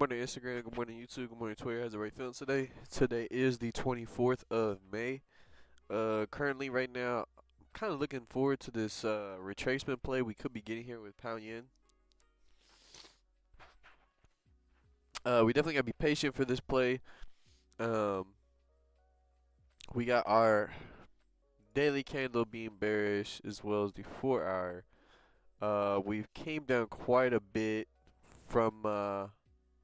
morning Instagram, good morning YouTube, good morning Twitter. How's everybody feeling today? Today is the 24th of May. Currently right now, I'm kind of looking forward to this retracement play we could be getting here with pound yen. We definitely gotta be patient for this play. Um, we got our daily candle being bearish as well as the 4 hour. We came down quite a bit from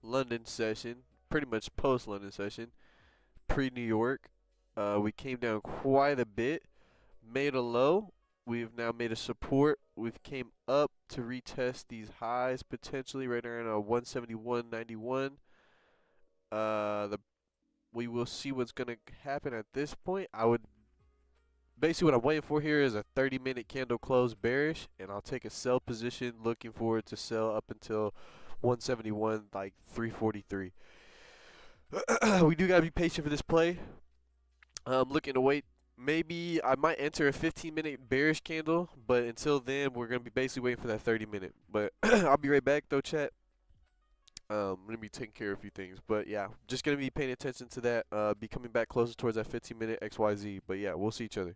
London session, pretty much post London session, pre New York. We came down quite a bit, made a low. We've now made a support. We've came up to retest these highs potentially right around 171.91. The we will see what's gonna happen at this point. I would basically what I'm waiting for here is a 30-minute candle close bearish, and I'll take a sell position. Looking forward to sell up until 171, like 343. We do gotta be patient for this play. I'm looking to wait. Maybe I might enter a 15-minute bearish candle, but until then, we're gonna be basically waiting for that 30-minute. But I'll be right back though, chat. I'm gonna be taking care of a few things, but yeah, just gonna be paying attention to that. Be coming back closer towards that 15-minute XYZ. But yeah, we'll see each other.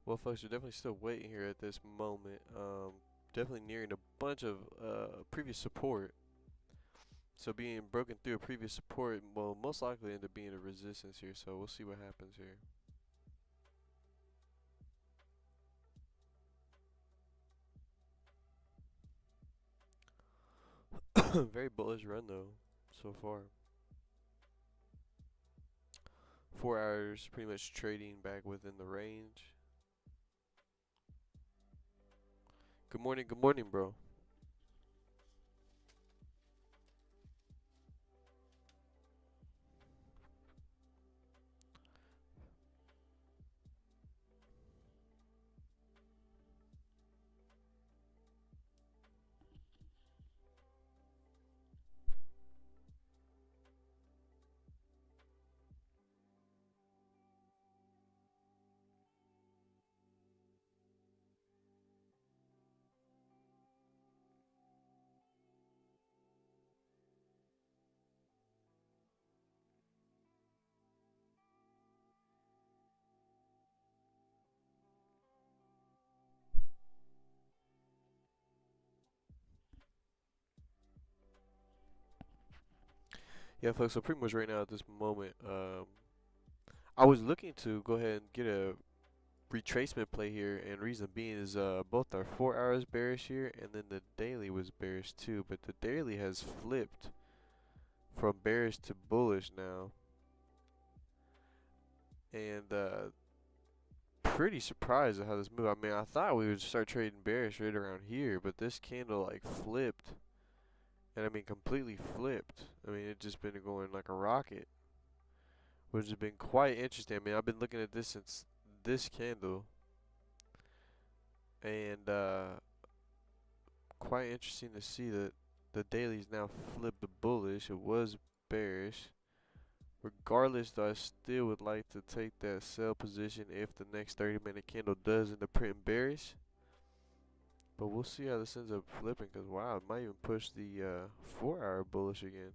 Well, folks, we're definitely still waiting here at this moment. Definitely nearing a bunch of previous support. So being broken through a previous support will most likely end up being a resistance here. So we'll see what happens here. Very bullish run though, so far. 4 hours pretty much trading back within the range. Good morning, bro. Yeah, folks. So pretty much right now at this moment, I was looking to go ahead and get a retracement play here, and reason being is both our 4 hours bearish here, and then the daily was bearish too. But the daily has flipped from bearish to bullish now, and pretty surprised at how this moved. I mean, I thought we would start trading bearish right around here, but this candle like flipped, and I mean completely flipped. I mean, it just been going like a rocket, which has been quite interesting. I mean, I've been looking at this since this candle, and quite interesting to see that the daily's now flipped to bullish. It was bearish. Regardless, though, I still would like to take that sell position if the next 30-minute candle does end up printing bearish. But we'll see how this ends up flipping, because wow, it might even push the 4-hour bullish again.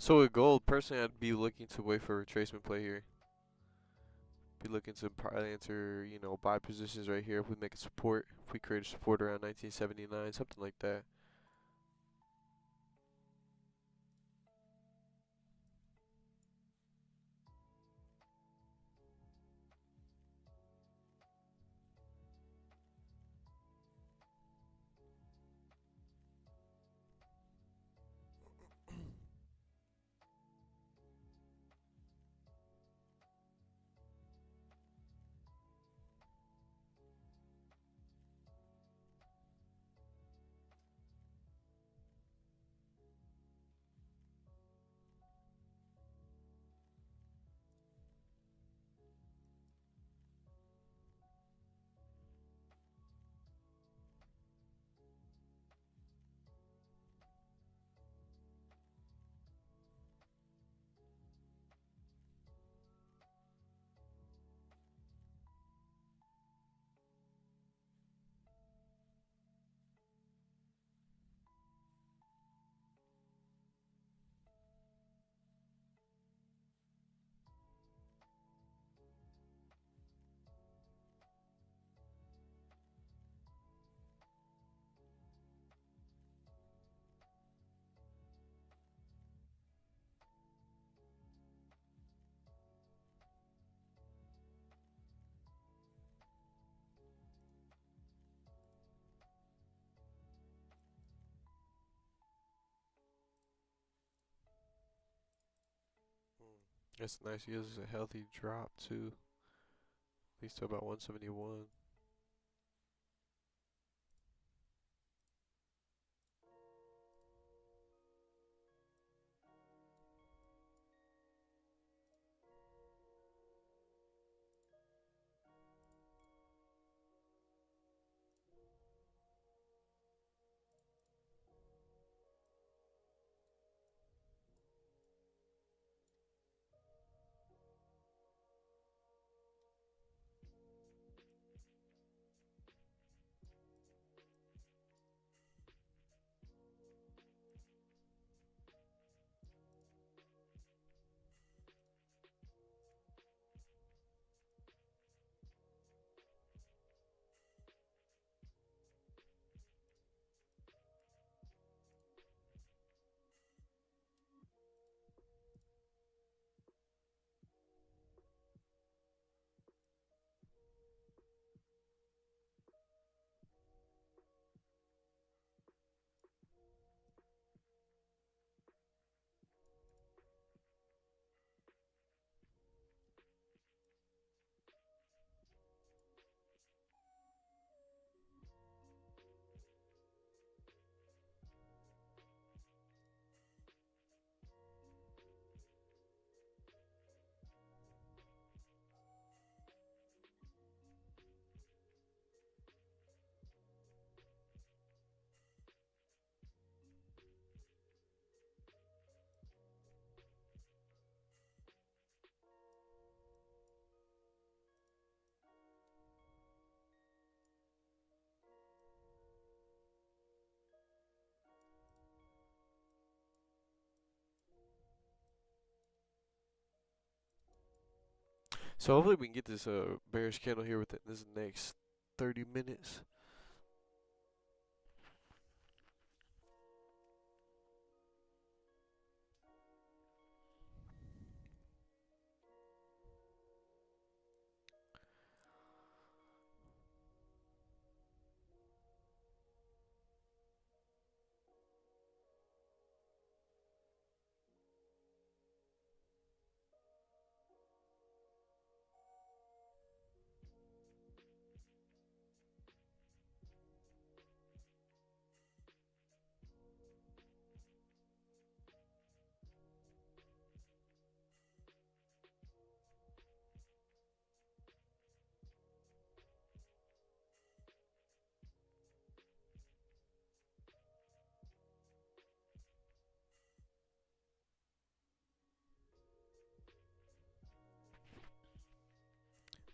So with gold, personally, I'd be looking to wait for a retracement play here. Be looking to probably enter, buy positions right here if we make a support. If we create a support around 1979, something like that. That's nice. He has a healthy drop too. At least to about 171. So hopefully we can get this bearish candle here within this next 30 minutes.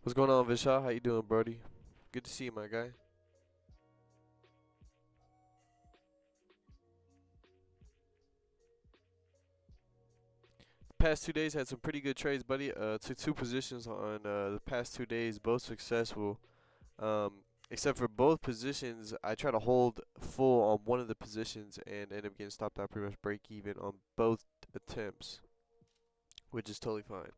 What's going on, Vishal? How you doing, Brody? Good to see you, my guy. Past 2 days had some pretty good trades, buddy. Took two positions on the past 2 days, both successful. Except for both positions, I try to hold full on one of the positions and end up getting stopped out pretty much break even on both attempts, which is totally fine.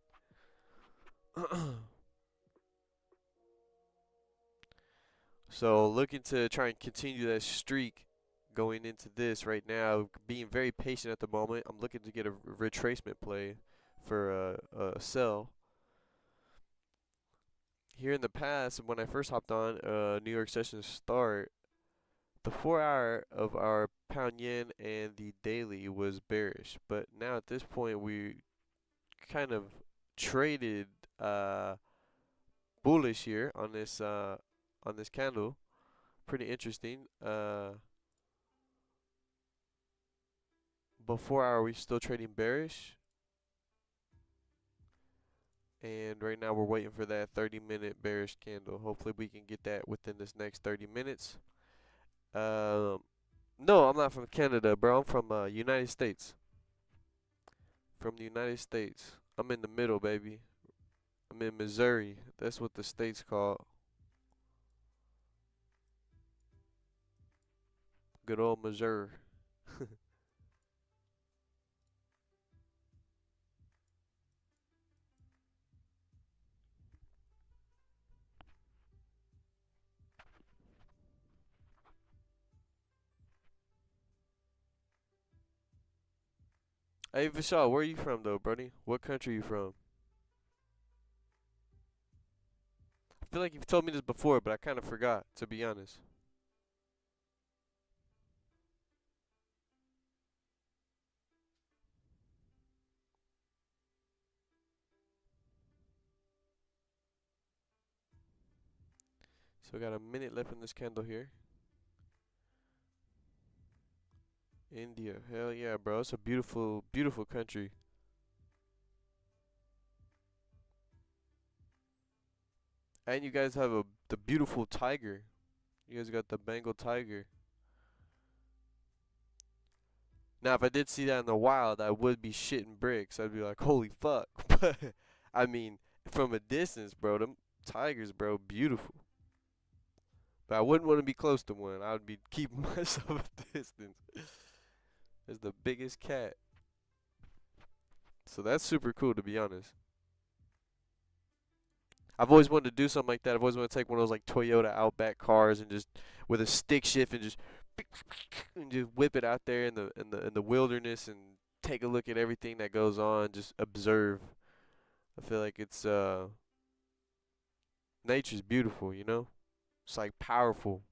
So looking to try and continue that streak going into this right now, being very patient at the moment. I'm looking to get a retracement play for a sell. Here in the past, when I first hopped on New York session start, the 4 hour of our pound yen and the daily was bearish, but now at this point we kind of traded bullish here on this candle. Pretty interesting. But 4 hour we still trading bearish, and right now we're waiting for that 30-minute bearish candle. Hopefully we can get that within this next 30 minutes. No, I'm not from Canada, bro. I'm from United States. From the United States. I'm in the middle, baby. I'm in Missouri. That's what the state's called. Good old Missouri. Hey Vishal, where are you from though, buddy? What country you from? I feel like you've told me this before, but I kind of forgot, to be honest. So we got a minute left in this candle here. India, hell yeah, bro. It's a beautiful, beautiful country. And you guys have the beautiful tiger. You guys got the Bengal tiger. Now, if I did see that in the wild, I would be shitting bricks. I'd be like, holy fuck. But, I mean, from a distance, bro, them tigers, bro, beautiful. But I wouldn't want to be close to one. I would be keeping myself a distance. It's the biggest cat. So that's super cool, to be honest. I've always wanted to do something like that. I've always wanted to take one of those like Toyota Outback cars and just with a stick shift and just whip it out there in the wilderness and take a look at everything that goes on. Just observe. I feel like it's nature's beautiful. You know, it's like powerful.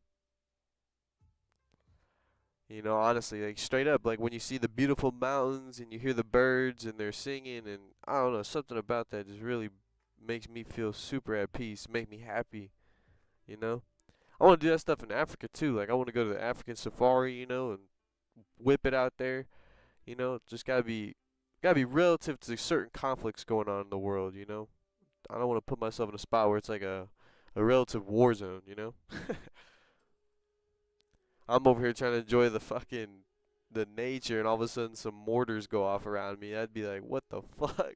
You know, honestly, like straight up, like when you see the beautiful mountains and you hear the birds and they're singing, and I don't know, something about that just really makes me feel super at peace, make me happy. You know. I want to do that stuff in Africa too. Like I want to go to the African safari, you know, and whip it out there. You know, just gotta be relative to certain conflicts going on in the world. You know, I don't want to put myself in a spot where it's like a relative war zone. You know, I'm over here trying to enjoy the nature, and all of a sudden some mortars go off around me. I'd be like, what the fuck?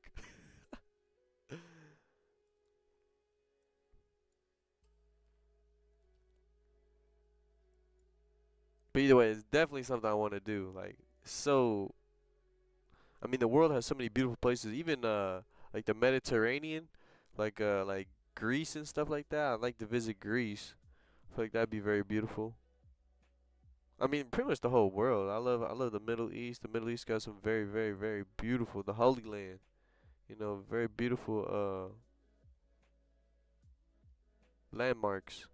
But either way, it's definitely something I want to do. Like so I mean, the world has so many beautiful places. Even like the Mediterranean, like Greece and stuff like that. I'd like to visit Greece. I feel like that'd be very beautiful. I mean, pretty much the whole world. I love the Middle East. The Middle East got some very, very, very beautiful. The Holy Land, you know, very beautiful landmarks.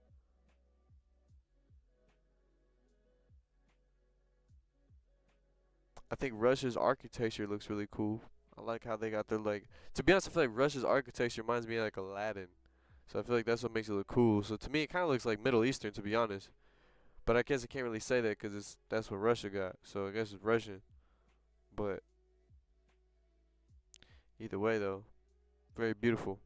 I think Russia's architecture looks really cool. I like how they got their like. To be honest, I feel like Russia's architecture reminds me of like Aladdin. So I feel like that's what makes it look cool. So to me, it kind of looks like Middle Eastern, to be honest. But I guess I can't really say that because that's what Russia got. So I guess it's Russian. But either way, though, very beautiful.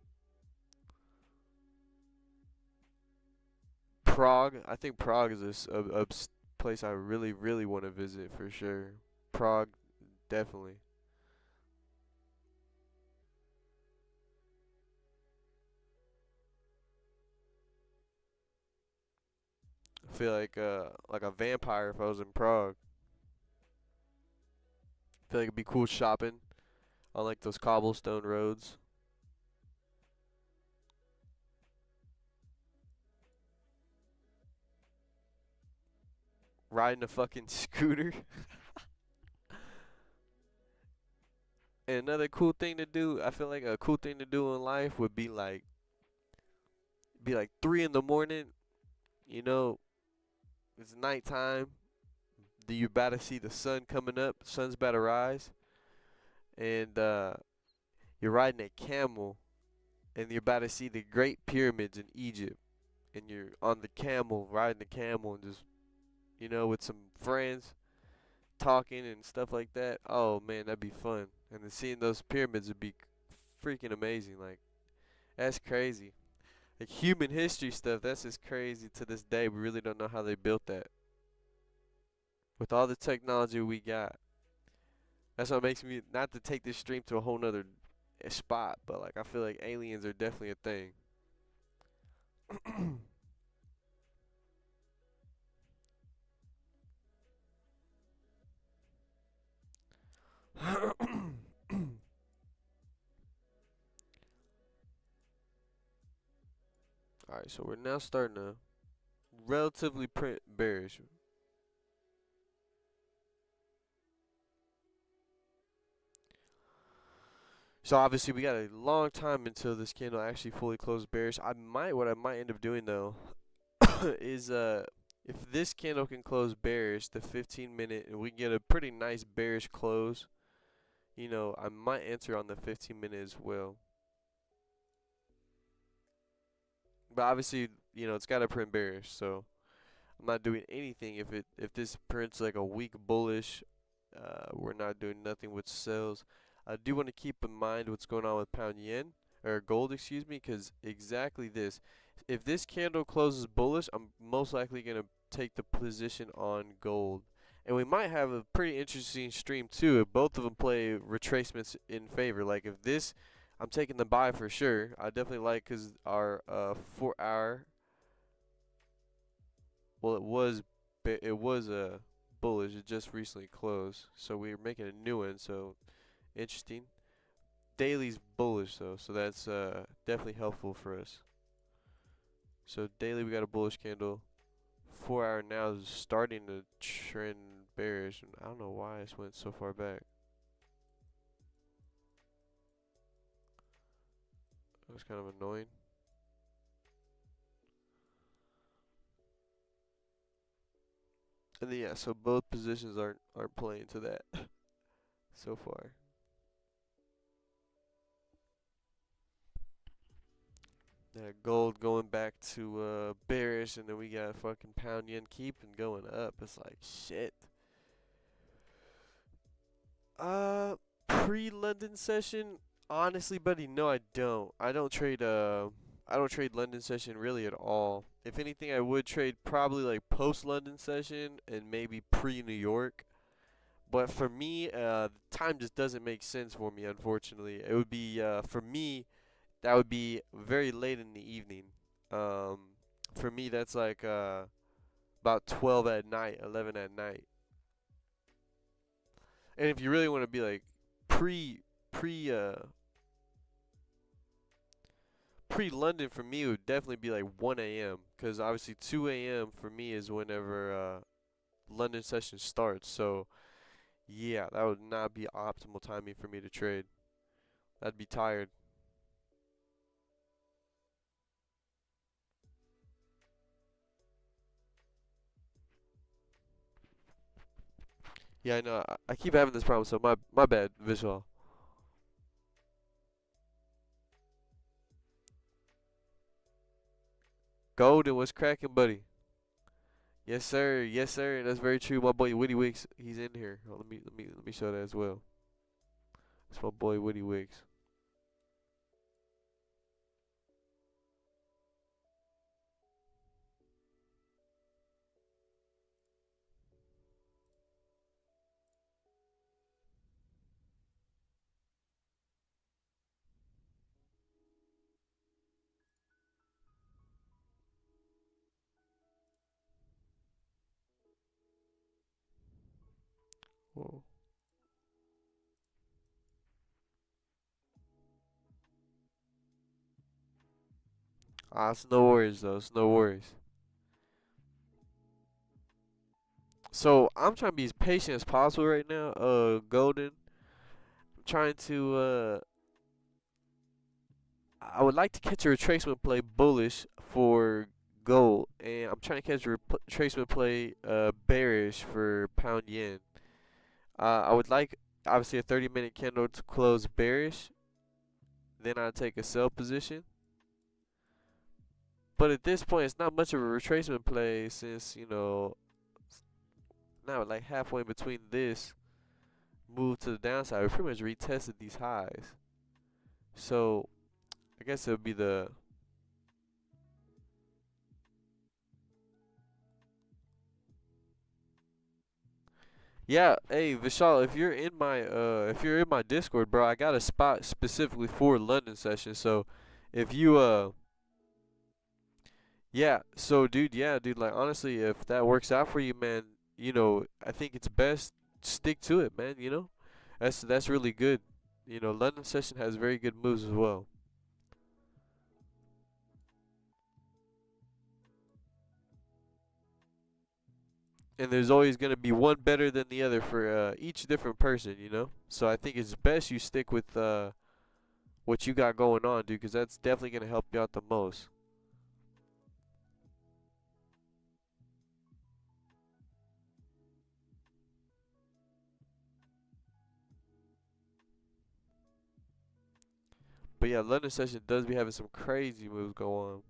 Prague. I think Prague is a place I really, really want to visit for sure. Prague, definitely. I feel like a vampire if I was in Prague. I feel like it'd be cool shopping on like those cobblestone roads, riding a fucking scooter. And another cool thing to do, I feel like a cool thing to do in life would be like 3 in the morning. You know, it's nighttime. You about to see the sun coming up. The sun's about to rise, and you're riding a camel, and you're about to see the Great Pyramids in Egypt, and you're on the camel, riding the camel, and just with some friends talking and stuff like that. Oh man, that'd be fun. And then seeing those pyramids would be freaking amazing. Like that's crazy. Like human history stuff, that's just crazy to this day. We really don't know how they built that. With all the technology we got. That's what makes me not to take this stream to a whole nother spot, but like I feel like aliens are definitely a thing. Alright, so we're now starting to relatively print bearish. So obviously we got a long time until this candle actually fully closes bearish. What I might end up doing though is if this candle can close bearish, the 15-minute, and we get a pretty nice bearish close, you know, I might enter on the 15-minute as well. But obviously, you know, it's got to print bearish, so I'm not doing anything if this prints like a weak bullish. We're not doing nothing with sells. I do want to keep in mind what's going on with pound yen or gold, excuse me, because exactly this. If this candle closes bullish, I'm most likely gonna take the position on gold, and we might have a pretty interesting stream too if both of them play retracements in favor. Like if this, I'm taking the buy for sure. I definitely like because our 4 hour. Well, it was a bullish. It just recently closed, so we're making a new one. So interesting. Daily's bullish though, so that's definitely helpful for us. So daily we got a bullish candle. 4 hour now is starting to trend bearish. I don't know why this went so far back. That was kind of annoying. And then, yeah, so both positions aren't playing to that so far. Yeah, gold going back to bearish, and then we got fucking pound yen keeping going up. It's like shit. Uh, pre-London session, honestly, buddy, no, I don't. I don't trade London session really at all. If anything, I would trade probably like post-London session and maybe pre-New York. But for me, time just doesn't make sense for me, unfortunately. It would be for me, that would be very late in the evening. Um, for me, that's like about 12 at night, 11 at night. And if you really want to be like pre pre pre London for me, it would definitely be like 1 a.m. because obviously 2 a.m. for me is whenever London session starts. So yeah, that would not be optimal timing for me to trade. I'd be tired. Yeah, I know. I keep having this problem, so my bad, visual. Golden, what's cracking, buddy? Yes, sir. Yes, sir. That's very true. My boy Woody Wicks, he's in here. Oh, let me show that as well. It's my boy Woody Wicks. Whoa. Ah, it's no worries though. It's no worries. So I'm trying to be as patient as possible right now. Golden. I'm trying to. I would like to catch a retracement play bullish for gold, and I'm trying to catch a retracement play bearish for pound yen. I would like obviously a 30-minute candle to close bearish. Then I'd take a sell position. But at this point, it's not much of a retracement play since now like halfway between this move to the downside, we pretty much retested these highs. So I guess it would be the yeah. Hey Vishal, if you're in my Discord, bro, I got a spot specifically for London session. So if you yeah, so dude, yeah, dude, like honestly, if that works out for you, man, I think it's best stick to it, man. That's really good. London session has very good moves as well. And there's always going to be one better than the other for each different person. So I think it's best you stick with what you got going on, dude, because that's definitely gonna help you out the most. But yeah, London session does be having some crazy moves go on.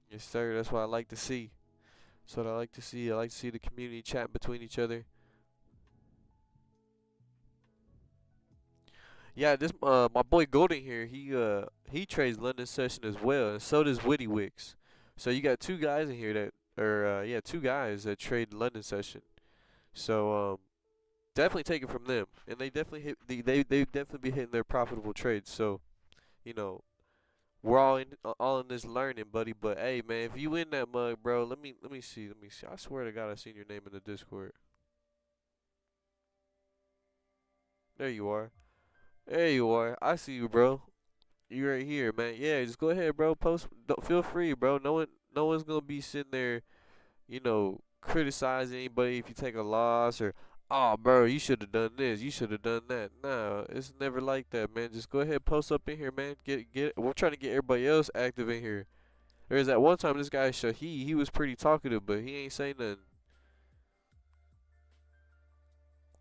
Yes, sir. That's what I like to see. So what I like to see. I like to see the community chat between each other. Yeah, this my boy Golden here. He trades London session as well, and so does Witty Wicks. So you got two guys in here that, or yeah, two guys that trade London session. So definitely take it from them, and they definitely they definitely be hitting their profitable trades. So you know we're all in this learning, buddy. But hey, man, if you win that mug, bro, let me see. I swear to God, I seen your name in the Discord. There you are. There you are. I see you, bro. You right here, man. Yeah, just go ahead, bro. Post. Don't, feel free, bro. No one's gonna be sitting there, criticizing anybody if you take a loss or, oh, bro, you should have done this. You should have done that. No, it's never like that, man. Just go ahead, post up in here, man. Get. We're trying to get everybody else active in here. There was that one time this guy Shahi, he was pretty talkative, but he ain't saying nothing.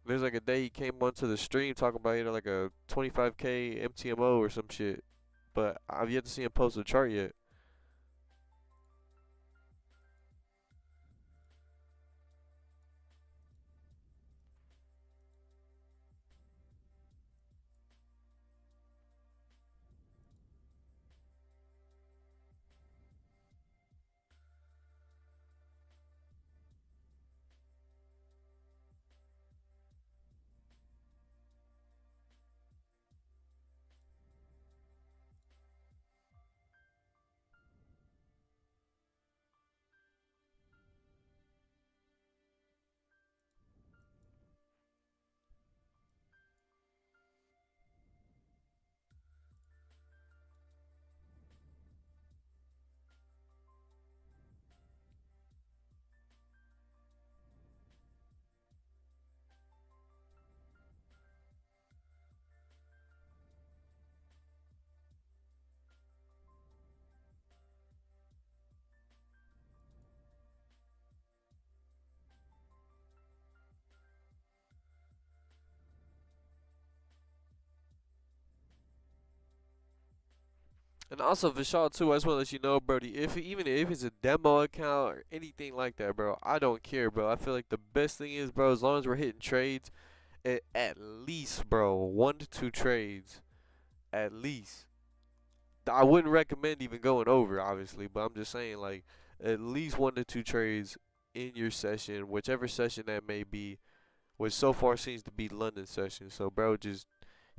There's like a day he came onto the stream talking about like a 25K MTMO or some shit, but I've yet to see him post a chart yet. And also Vishal too, I just want to let you know, Brody, if even if it's a demo account or anything like that, bro, I don't care, bro. I feel like the best thing is, bro, as long as we're hitting trades, at least, bro, 1 to 2 trades, at least. I wouldn't recommend even going over, obviously, but I'm just saying, like, at least 1 to 2 trades in your session, whichever session that may be, which so far seems to be London session. So, bro, just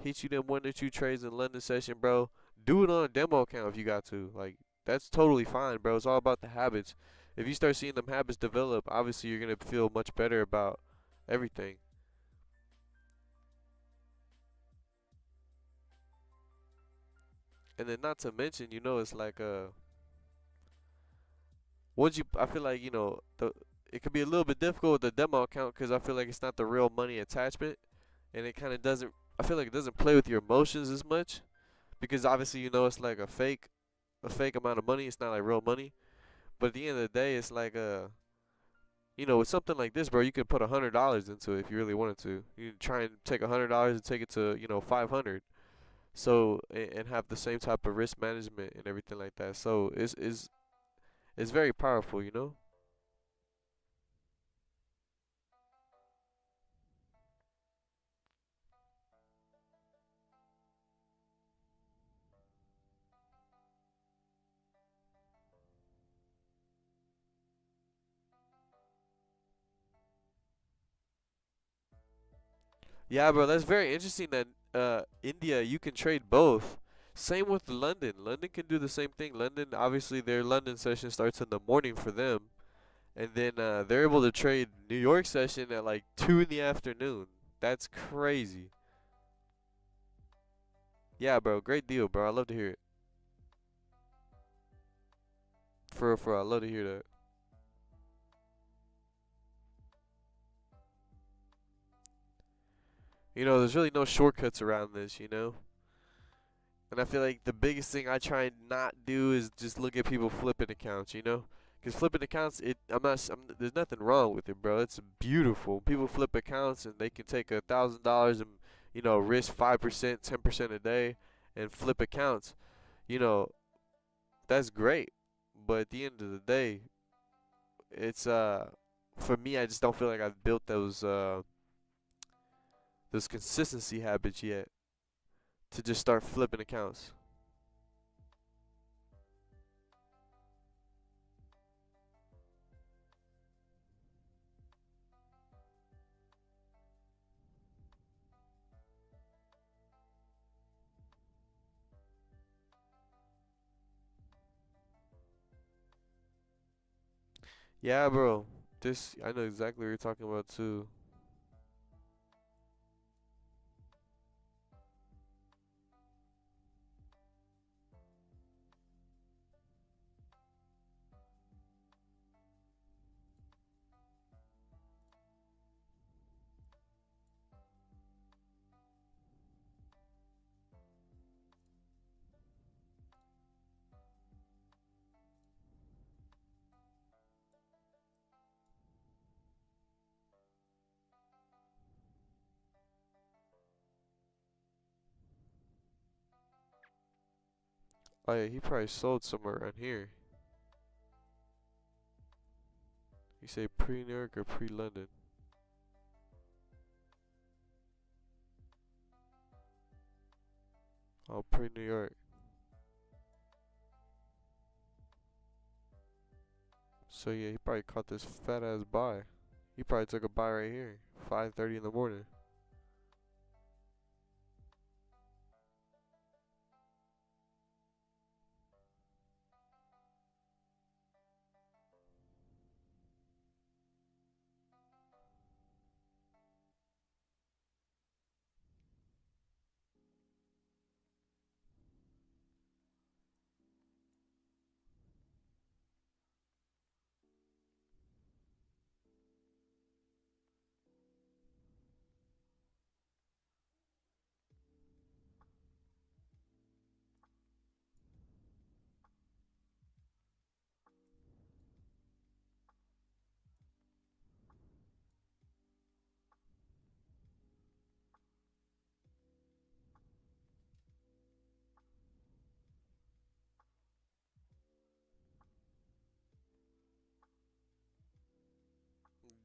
hit you them 1 to 2 trades in London session, bro. Do it on a demo account if you got to. Like, that's totally fine, bro. It's all about the habits. If you start seeing them habits develop, obviously you're gonna feel much better about everything. And then not to mention, it's like once you, I feel like it could be a little bit difficult with the demo account because I feel like it's not the real money attachment, and it kind of doesn't. I feel like it doesn't play with your emotions as much because obviously it's like a fake amount of money. It's not like real money. But at the end of the day, it's like with something like this, bro, you could put $100 into it if you really wanted to. You try and take $100 and take it to 500. So and have the same type of risk management and everything like that. So it's very powerful. Yeah, bro, that's very interesting that India you can trade both. Same with London. London can do the same thing. London, obviously, their London session starts in the morning for them, and then they're able to trade New York session at like 2 in the afternoon. That's crazy. Yeah, bro, great deal, bro. I love to hear it. For real, I love to hear that. There's really no shortcuts around this, And I feel like the biggest thing I try and not do is just look at people flipping accounts. Because flipping accounts, I'm not, there's nothing wrong with it, bro. It's beautiful. People flip accounts and they can take $1,000 and risk 5%, 10% a day, and flip accounts. You know, that's great. But at the end of the day, it's for me, I just don't feel like I've built those consistency habits yet to just start flipping accounts. Yeah, bro. This I know exactly what you're talking about too. Oh yeah, he probably sold somewhere around here. You say pre-New York or pre-London? Oh, pre-New York. So yeah, he probably caught this fat ass buy. He probably took a buy right here, 5:30 in the morning.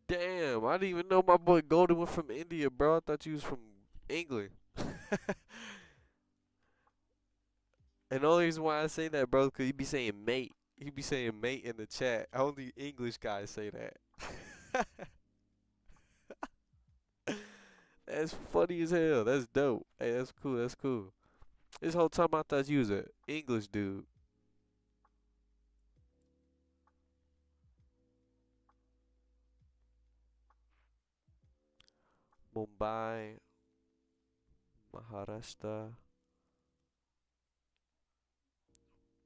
Damn, I didn't even know my boy Golden was from India, bro. I thought you was from England. And the only reason why I say that, bro, because you be saying mate. You be saying mate in the chat. Only English guys say that. That's funny as hell. That's dope. Hey, that's cool. That's cool. This whole time I thought you was a English dude. Mumbai, Maharashtra,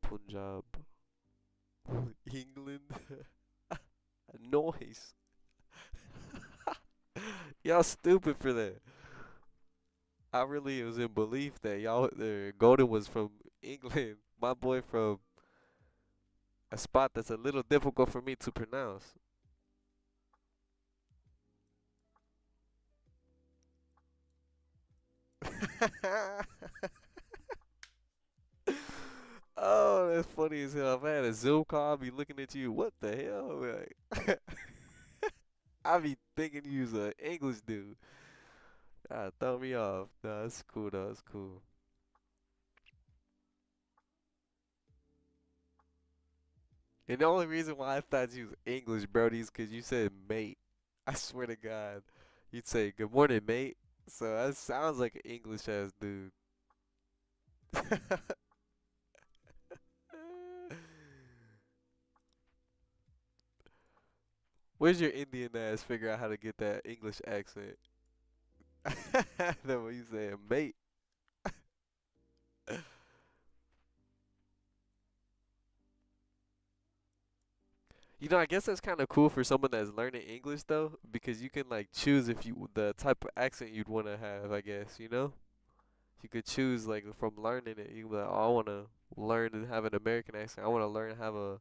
Punjab, England. Noise. Y'all stupid for that. I really was in belief that y'all, Golden was from England. My boy from a spot that's a little difficult for me to pronounce. Oh, that's funny as hell. If I had a Zoom call, I'd be looking at you. What the hell? Like, I be thinking you was an English dude. Ah, throw me off. Nah, that's cool though. That's cool. And the only reason why I thought you was English, Brody, is because you said mate. I swear to God, you'd say good morning, mate. So that sounds like an English ass dude. Where's your Indian ass figure out how to get that English accent? That's what you saying, mate. You know, I guess that's kind of cool for someone that's learning English though, because you can like choose if you the type of accent you'd want to have. I guess you know, you could choose like from learning it. You can be like, oh, I want to learn and have an American accent. I want to learn to have a,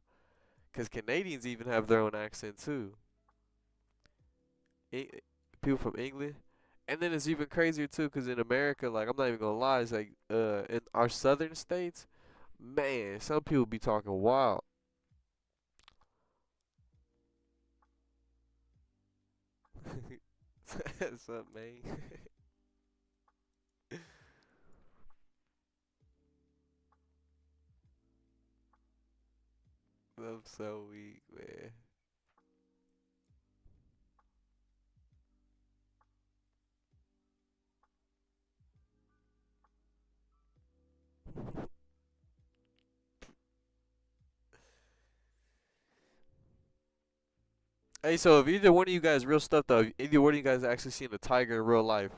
because Canadians even have their own accent too. E- People from England. And then it's even crazier too, cause in America, like I'm not even gonna lie, it's like in our southern states, man, some people be talking wild. What's up, man? I'm so weak, man. Hey, so if either one of you guys real stuff though, if either one of you guys actually seen a tiger in real life,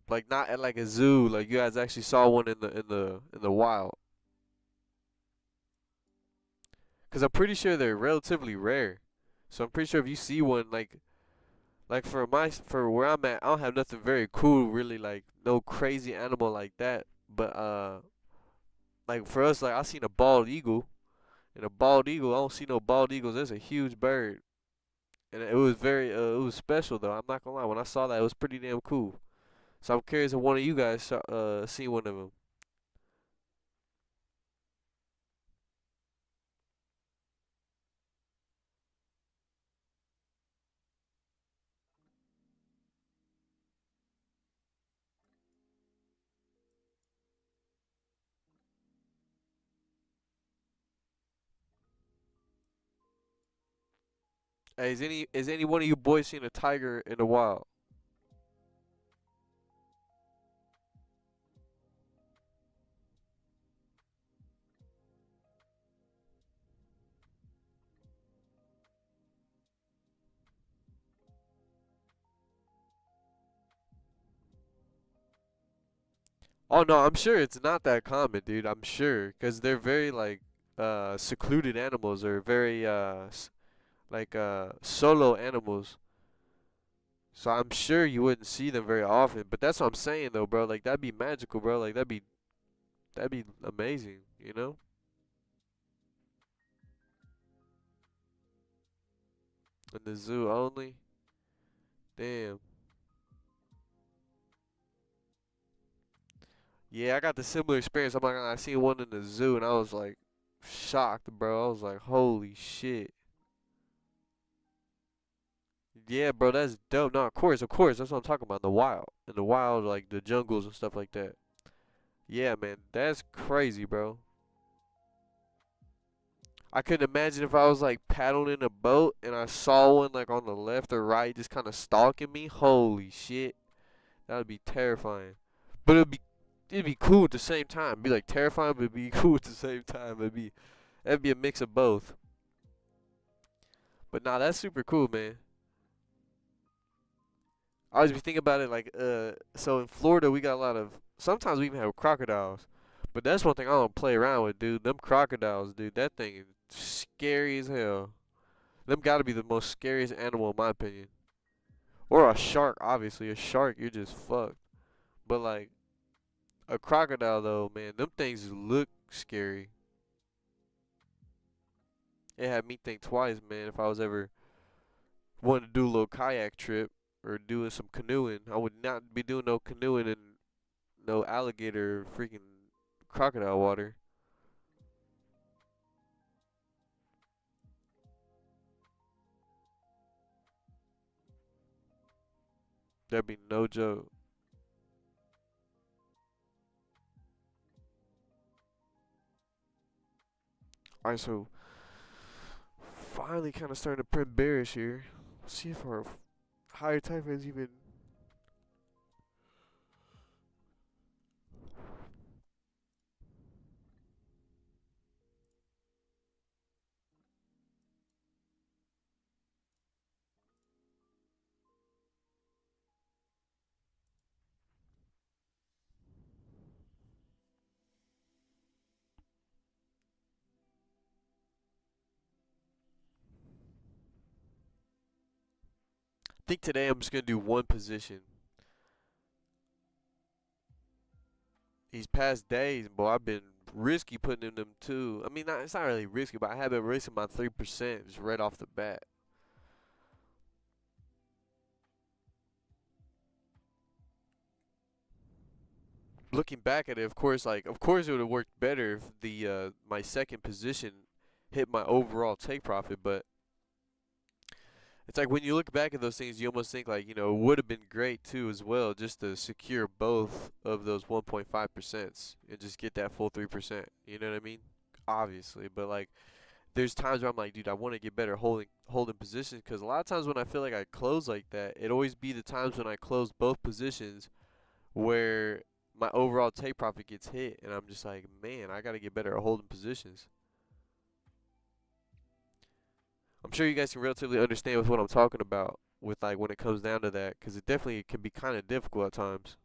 like not at like a zoo, like you guys actually saw one in the wild, cause I'm pretty sure they're relatively rare. So I'm pretty sure if you see one, like for where I'm at, I don't have nothing very cool really, like no crazy animal like that. But like for us, like I seen a bald eagle, and a bald eagle, I don't see no bald eagles. That's a huge bird, and it was very it was special though. I'm not gonna lie, when I saw that, it was pretty damn cool. So I'm curious if one of you guys seen one of them. Hey, is any one of you boys seen a tiger in the wild? Oh no, I'm sure it's not that common, dude. I'm sure, cause they're very like secluded animals, or very like solo animals. So I'm sure you wouldn't see them very often. But that's what I'm saying though, bro. Like that'd be magical, bro. Like that'd be amazing, you know? In the zoo only. Damn. Yeah, I got the similar experience. I'm like, I seen one in the zoo and I was like shocked, bro. I was like, holy shit. Yeah, bro, that's dope. No, of course. That's what I'm talking about. The wild. In the wild, like the jungles and stuff like that. Yeah, man, that's crazy, bro. I couldn't imagine if I was like paddling in a boat and I saw one like on the left or right just kind of stalking me. Holy shit. That would be terrifying. But it'd be cool at the same time. It'd be like terrifying, but it'd be cool at the same time. That'd be a mix of both. But nah, that's super cool, man. I always be thinking about it like so in Florida we got a lot of, sometimes we even have crocodiles. But that's one thing I don't play around with, dude. Them crocodiles, dude, that thing is scary as hell. Them gotta be the most scariest animal in my opinion. Or a shark, obviously. A shark, you're just fucked. But like a crocodile though, man, them things look scary. It had me think twice, man, if I was ever wanting to do a little kayak trip or doing some canoeing. I would not be doing no canoeing in no alligator freaking crocodile water. That'd be no joke. Alright, so finally kind of starting to print bearish here. See if our higher time frames even think today I'm just gonna do one position. These past days, boy, I've been risky putting in them too. I mean, it's not really risky, but I have been risking my 3% just right off the bat. Looking back at it, of course it would have worked better if the my second position hit my overall take profit, but it's like when you look back at those things, you almost think like, it would have been great too as well, just to secure both of those 1.5% and just get that full 3%. You know what I mean? Obviously, but like there's times where I'm like, dude, I want to get better holding positions, because a lot of times when I feel like I close like that, it always be the times when I close both positions where my overall take profit gets hit, and I'm just like, man, I got to get better at holding positions. I'm sure you guys can relatively understand with what I'm talking about with like when it comes down to that, because it definitely can be kind of difficult at times.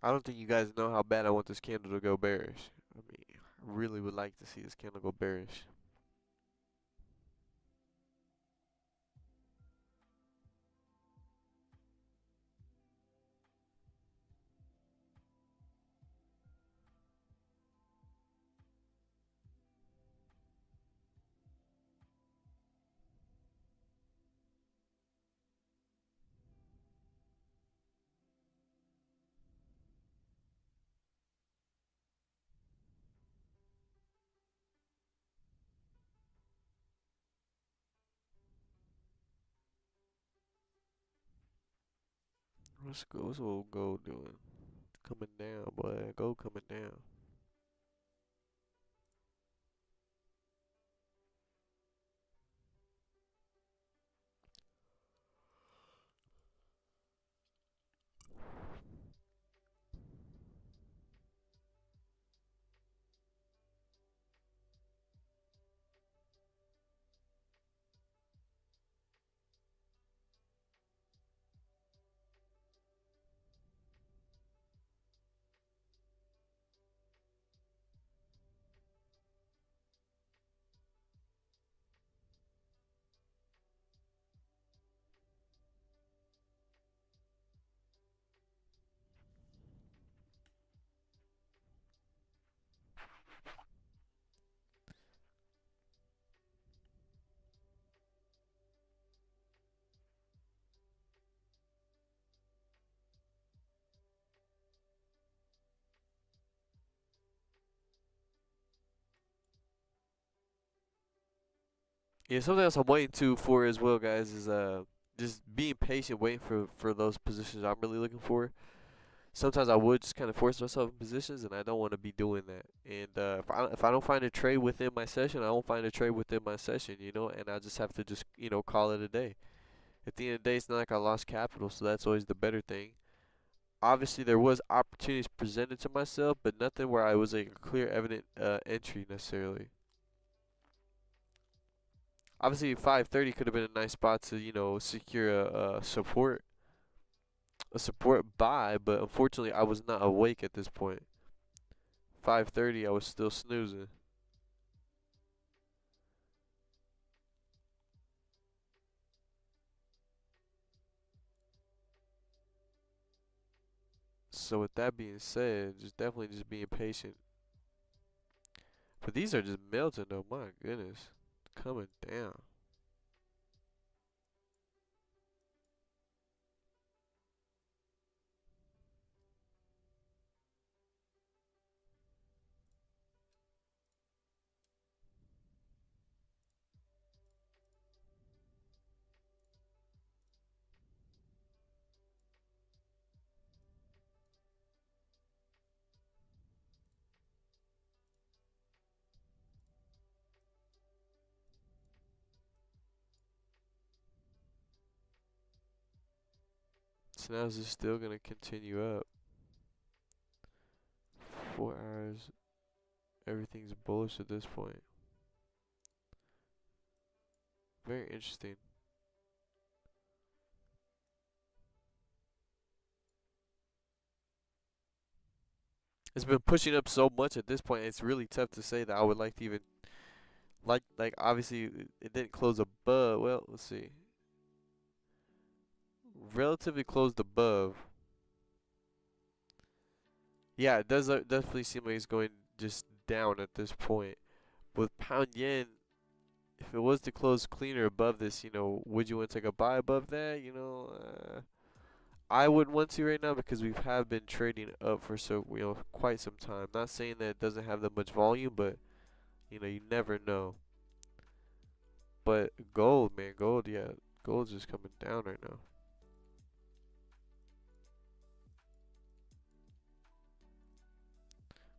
I don't think you guys know how bad I want this candle to go bearish. I mean, I really would like to see this candle go bearish. What's old gold doing? Coming down, boy. Gold coming down. Yeah, something else I'm waiting for as well, guys, is just being patient, waiting for those positions I'm really looking for. Sometimes I would just kind of force myself in positions, and I don't want to be doing that. And if I don't find a trade within my session, I won't find a trade within my session, and I just have to just call it a day. At the end of the day, it's not like I lost capital, so that's always the better thing. Obviously, there was opportunities presented to myself, but nothing where I was like a clear, evident entry necessarily. Obviously, 530 could have been a nice spot to secure a support buy, but unfortunately, I was not awake at this point. 530, I was still snoozing. So with that being said, just definitely just being patient. But these are just melting though. My goodness, coming down. So now is this still gonna continue up? 4 hours. Everything's bullish at this point. Very interesting. It's been pushing up so much at this point. It's really tough to say that I would like to even like obviously it didn't close above. Well, let's see. Relatively closed above. Yeah, it does definitely seem like it's going just down at this point. With pound yen, if it was to close cleaner above this, would you want to take a buy above that? I wouldn't want to right now because we have been trading up for quite some time. Not saying that it doesn't have that much volume, but you never know. But gold, man, yeah, gold's just coming down right now.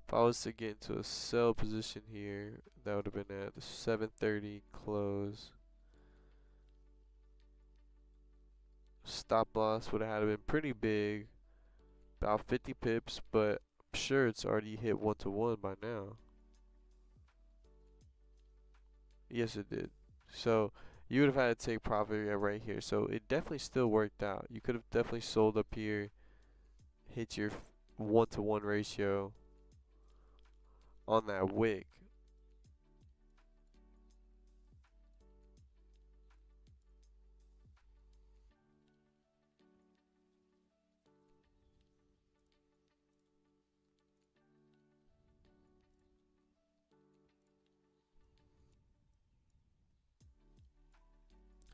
If I was to get into a sell position here, that would have been at the 7:30 close. Stop loss would have had to been pretty big, about 50 pips, but I'm sure it's already hit 1-to-1 by now. Yes, it did. So you would have had to take profit right here. So it definitely still worked out. You could have definitely sold up here, hit your 1-to-1 ratio on that wick.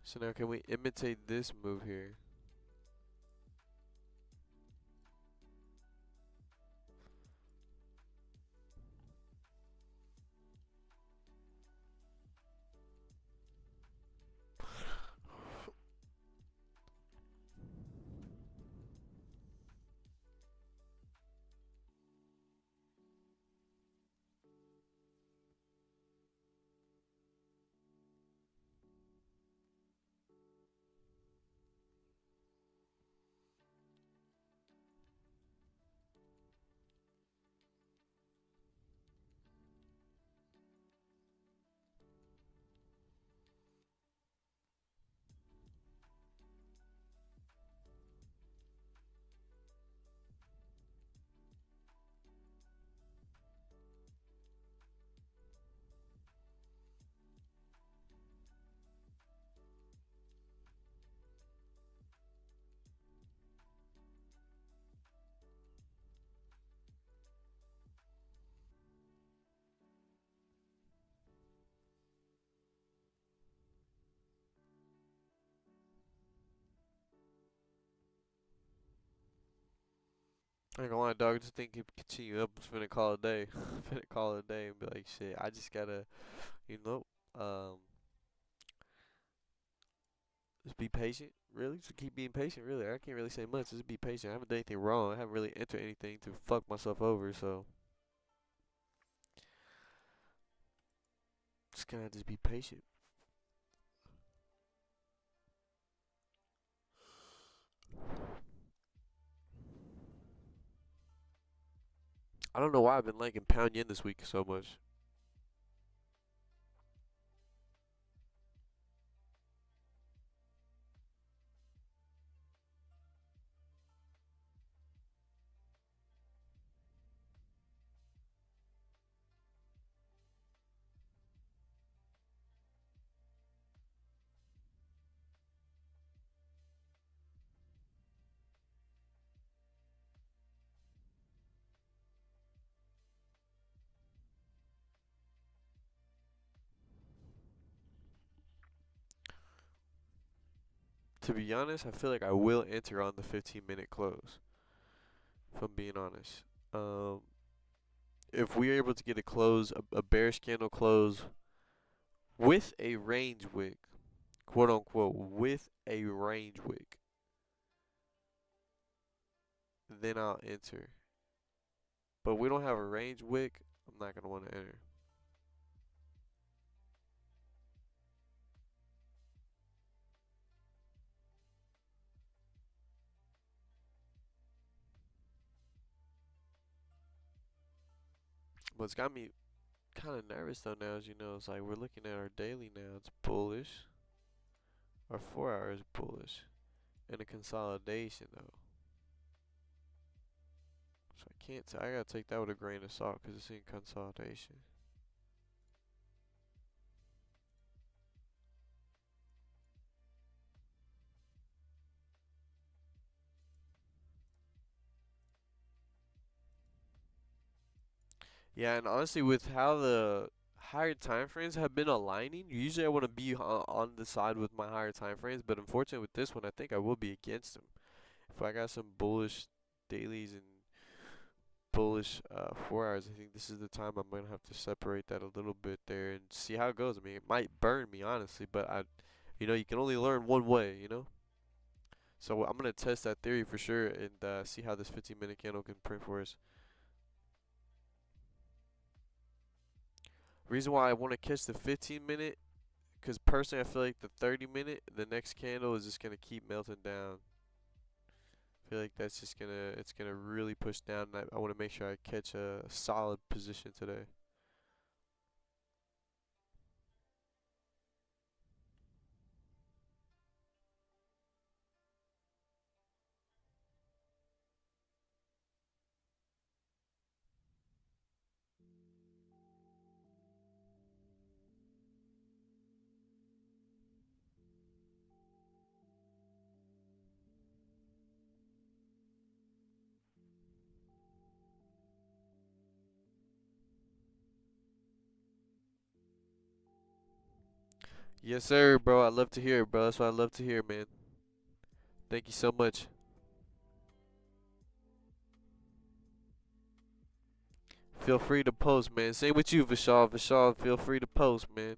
So now can we imitate this move here? I ain't gonna lie, dog. Just think if we continue up, I'm finna call it a day. Finna call it a day and be like, shit. I just gotta, you know, um, just be patient. Really, just keep being patient. Really, I can't really say much. Just be patient. I haven't done anything wrong. I haven't really entered anything to fuck myself over. So just gotta just be patient. I don't know why I've been liking pound yen this week so much. to be honest, I feel like I will enter on the 15-minute close. If I'm being honest, um, if we're able to get a close, a bearish candle close with a range wick, quote unquote, with a range wick, then I'll enter. But we don't have a range wick, I'm not gonna want to enter. But it's got me kind of nervous though now, as you know. It's like we're looking at our daily now. It's bullish. Our 4 hour is bullish. And a consolidation though. So I can't. I gotta take that with a grain of salt because it's in consolidation. Yeah, and honestly, with how the higher time frames have been aligning, usually I want to be on the side with my higher time frames, but unfortunately with this one, I think I will be against them. If I got some bullish dailies and bullish 4 hours, I think this is the time I'm gonna have to separate that a little bit there and see how it goes. I mean, it might burn me honestly, but you can only learn one way. So I'm gonna test that theory for sure and see how this 15-minute candle can print for us. Reason why I want to catch the 15-minute, because personally I feel like the 30-minute, the next candle is just gonna keep melting down. I feel like that's just it's gonna really push down. And I want to make sure I catch a solid position today. Yes, sir, bro. I love to hear it, bro. That's what I love to hear, man. Thank you so much. Feel free to post, man. Same with you, Vishal. Vishal, feel free to post, man.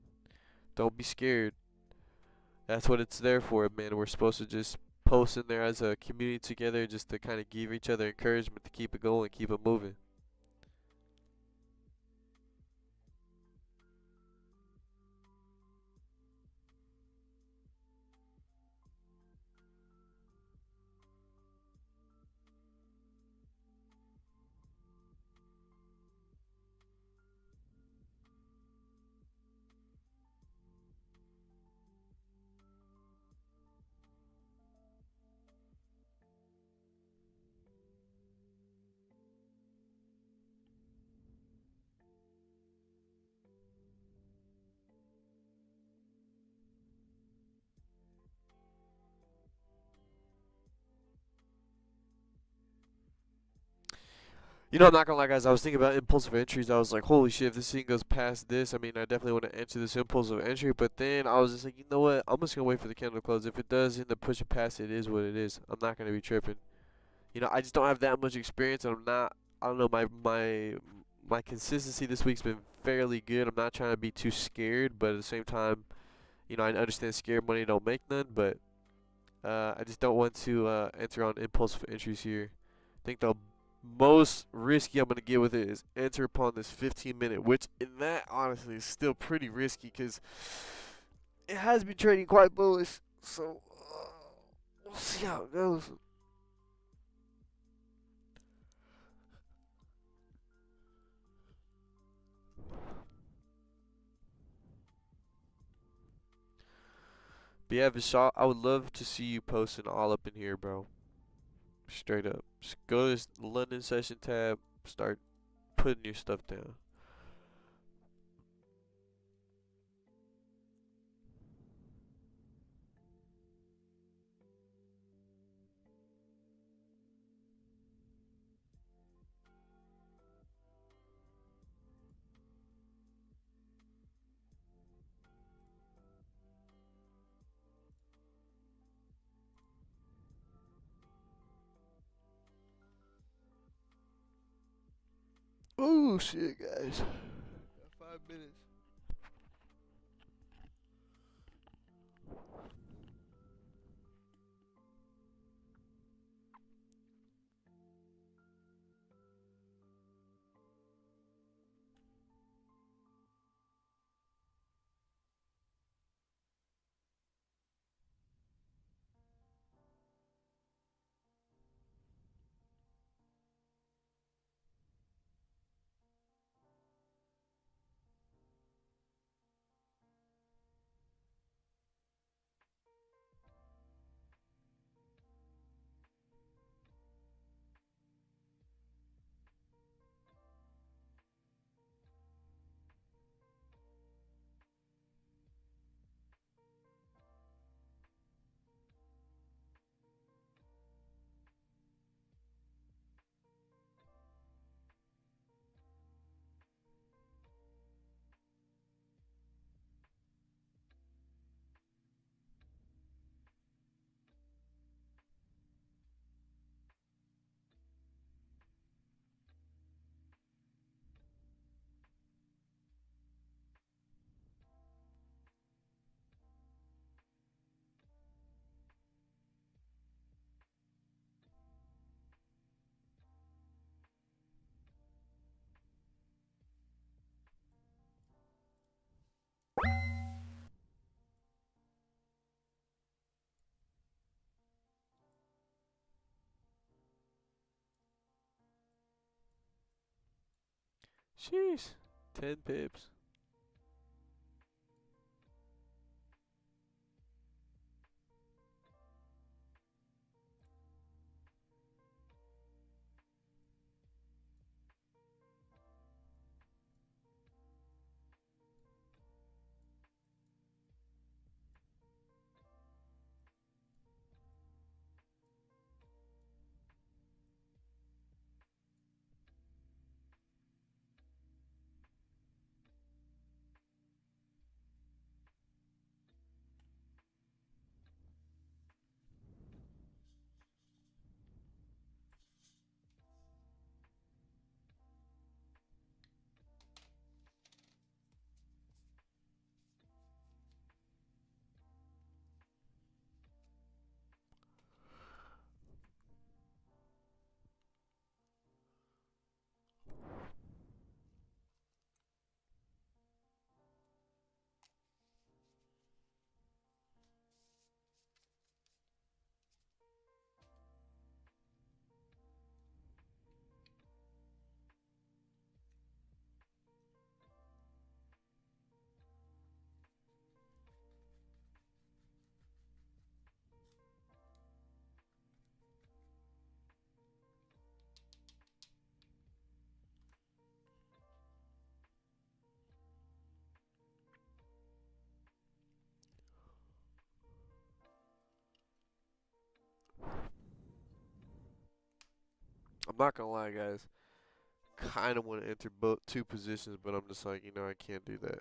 Don't be scared. That's what it's there for, man. We're supposed to just post in there as a community together just to kind of give each other encouragement to keep it going, keep it moving. I'm not gonna lie, guys. I was thinking about impulsive entries. I was like, holy shit, if this thing goes past this, I mean, I definitely want to enter this impulsive entry. But then I was just like, you know what? I'm just gonna wait for the candle to close. If it does end up pushing past it, is what it is. I'm not gonna be tripping. I just don't have that much experience, and I'm not. I don't know. My consistency this week's been fairly good. I'm not trying to be too scared, but at the same time, I understand scared money don't make none. But I just don't want to enter on impulsive entries here. I think the most risky I'm going to get with it is enter upon this 15-minute, which in that honestly is still pretty risky because it has been trading quite bullish. So we'll see how it goes. But yeah, Vishal, I would love to see you posting all up in here, bro. Straight up. Just go to this London session tab, start putting your stuff down. Oh shit, guys. Got 5 minutes. Jeez. 10 pips. I'm not gonna lie, guys. Kind of want to enter both two positions, but I'm just like, I can't do that.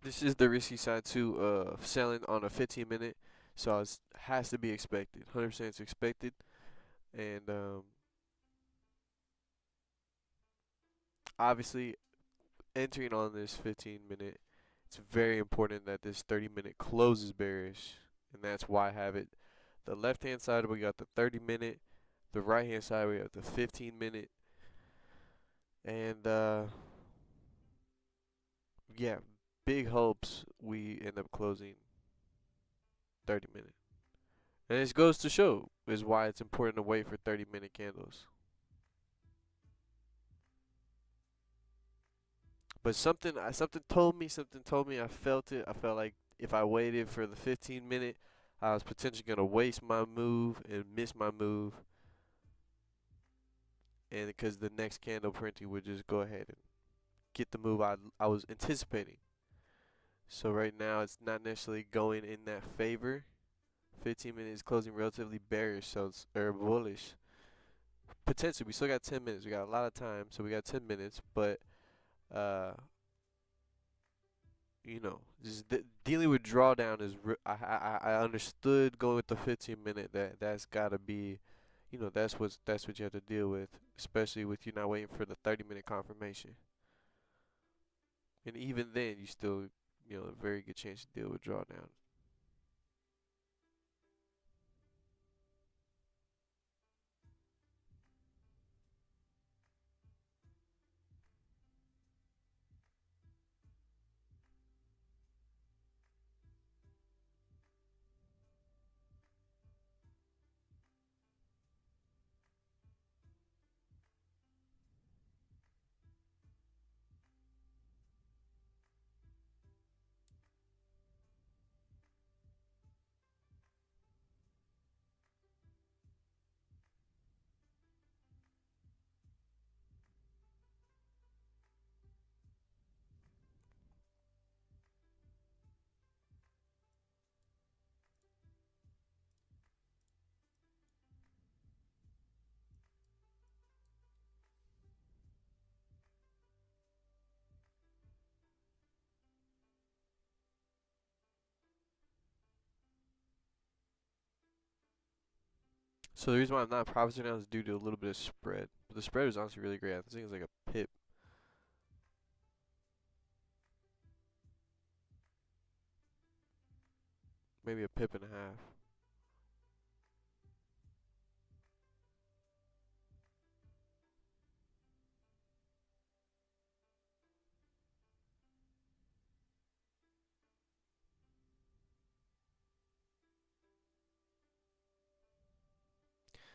This is the risky side too of selling on a 15 minute, so it has to be expected. 100% it's expected, and obviously entering on this 15 minute, it's very important that this 30 minute closes bearish, and that's why I have it. The left hand side we got the 30 minute, the right hand side we got the 15 minute, and yeah, big hopes we end up closing 30 minute. And this goes to show is why it's important to wait for 30-minute candles. But something told me, I felt it. I felt like if I waited for the 15 minute, I was potentially going to waste my move and miss my move. And because the next candle printing would just go ahead and get the move I was anticipating. So right now it's not necessarily going in that favor. 15 minutes closing relatively bearish, so it's or bullish. Potentially, we still got 10 minutes. We got a lot of time, so we got 10 minutes. But uh, just dealing with drawdown is. I understood going with the 15 minute that's gotta be, that's what you have to deal with, especially with you not waiting for the 30-minute confirmation. And even then, you still, a very good chance to deal with drawdown. So the reason why I'm not profiting now is due to a little bit of spread. But the spread is honestly really great. I think it's like a pip, maybe a pip and a half.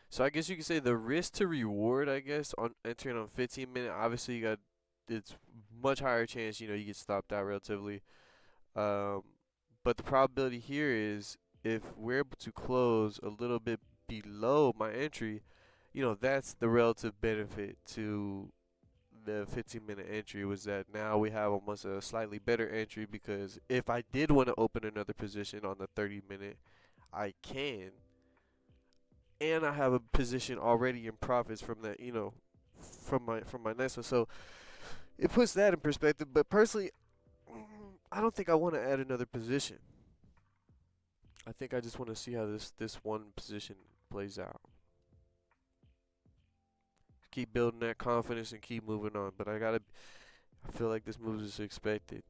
So I guess you could say the risk to reward, I guess, on entering on 15 minute. Obviously, it's much higher chance, you get stopped out relatively. Um, but the probability here is if we're able to close a little bit below my entry, that's the relative benefit to the 15-minute entry was that now we have almost a slightly better entry because if I did want to open another position on the 30-minute, I can, and I have a position already in profits from that, from my next one. So it puts that in perspective. But personally, I don't think I want to add another position. I think I just want to see how this one position plays out. Keep building that confidence and keep moving on. But I feel like this move is expected.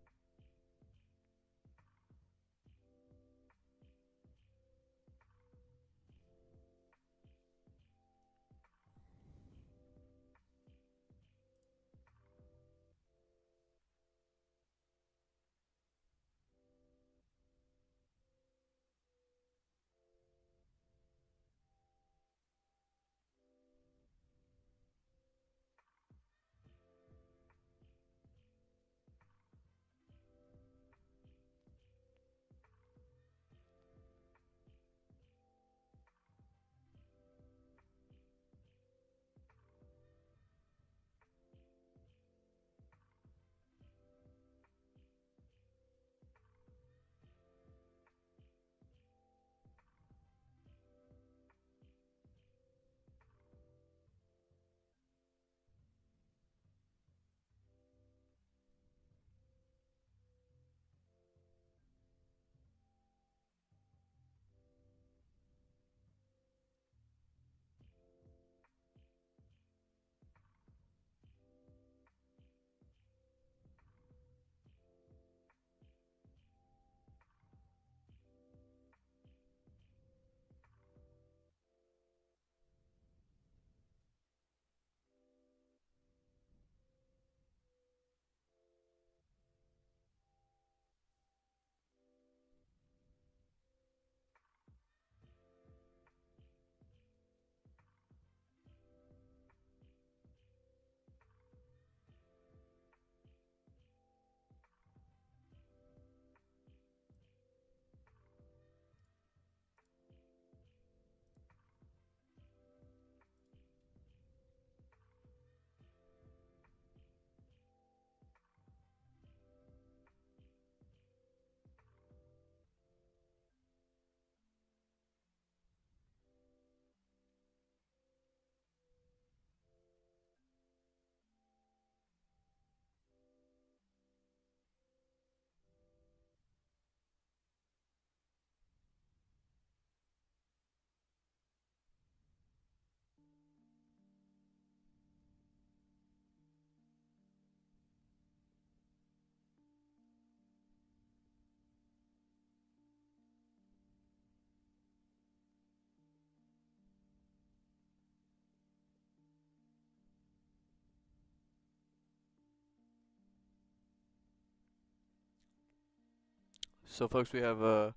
So, folks, we have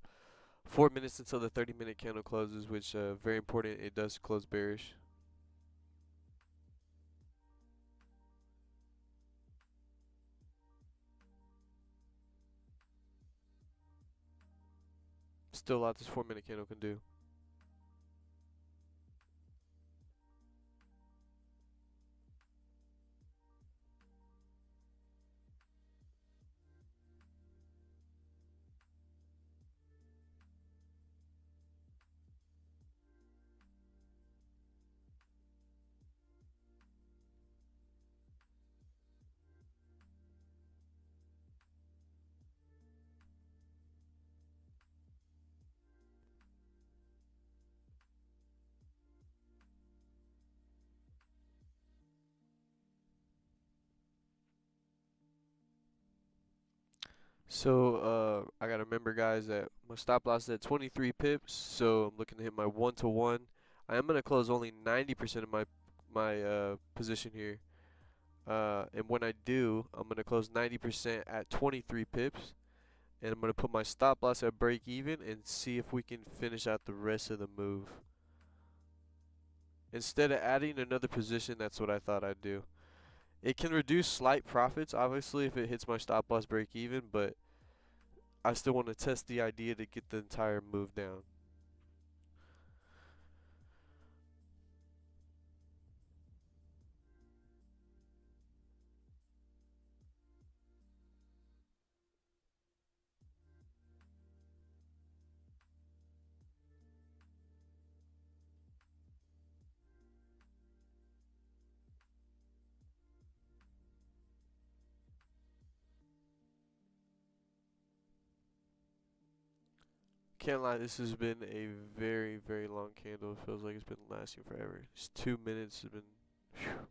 4 minutes until the 30-minute candle closes, which very important. It does close bearish. Still a lot this 4-minute candle can do. So I gotta remember, guys, that my stop loss is at 23 pips. So I'm looking to hit my 1-to-1. I am gonna close only 90% of my position here. And when I do, I'm gonna close 90% at 23 pips, and I'm gonna put my stop loss at break even and see if we can finish out the rest of the move. Instead of adding another position, that's what I thought I'd do. It can reduce slight profits, obviously, if it hits my stop loss break even, but I still want to test the idea to get the entire move down. Can't lie, this has been a very, very long candle. It feels like it's been lasting forever. Just 2 minutes has been. Whew.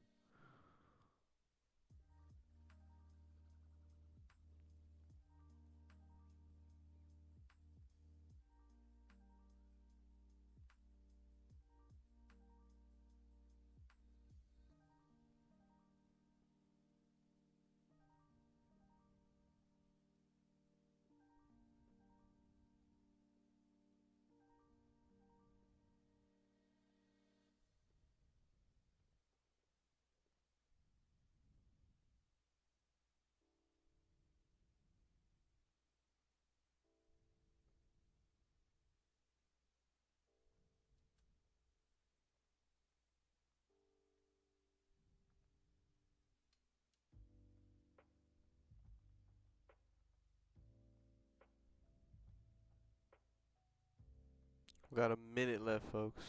We got a minute left, folks.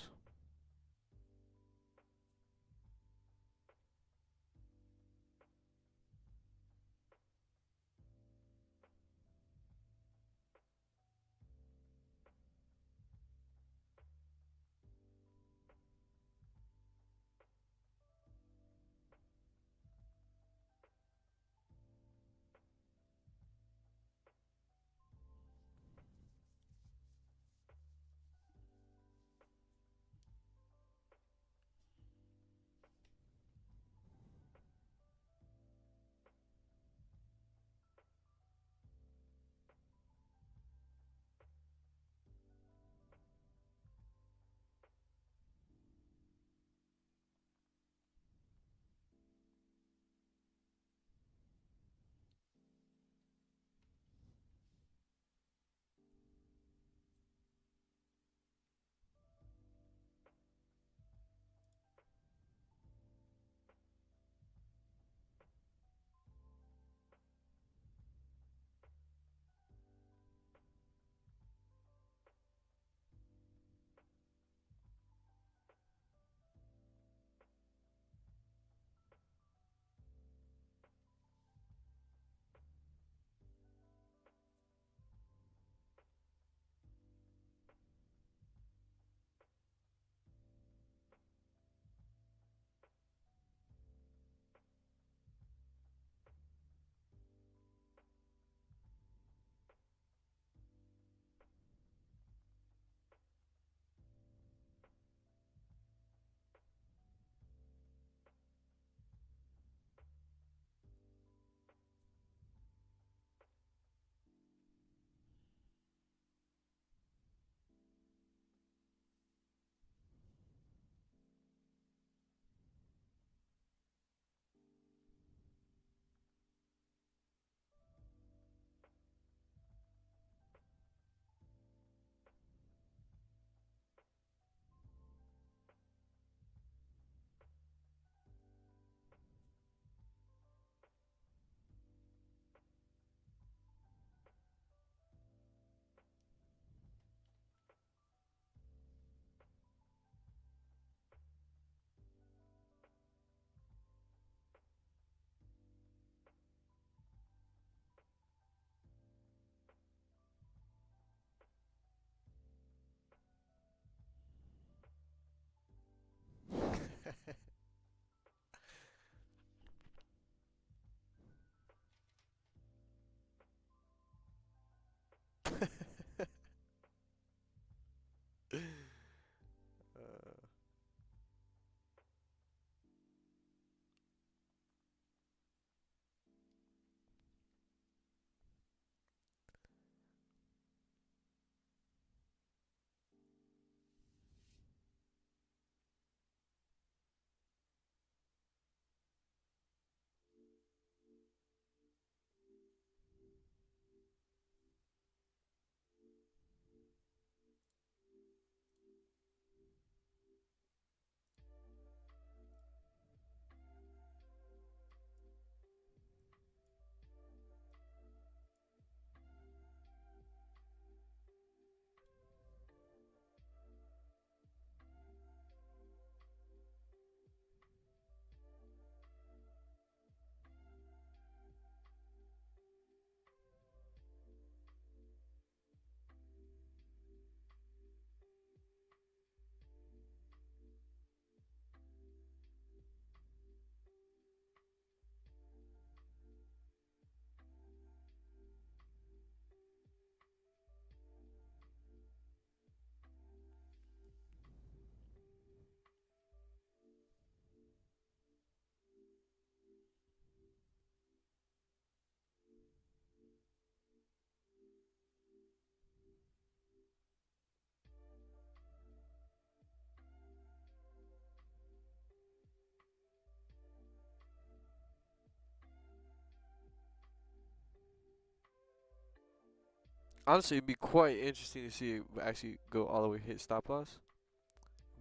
Honestly, it'd be quite interesting to see it actually go all the way hit stop loss.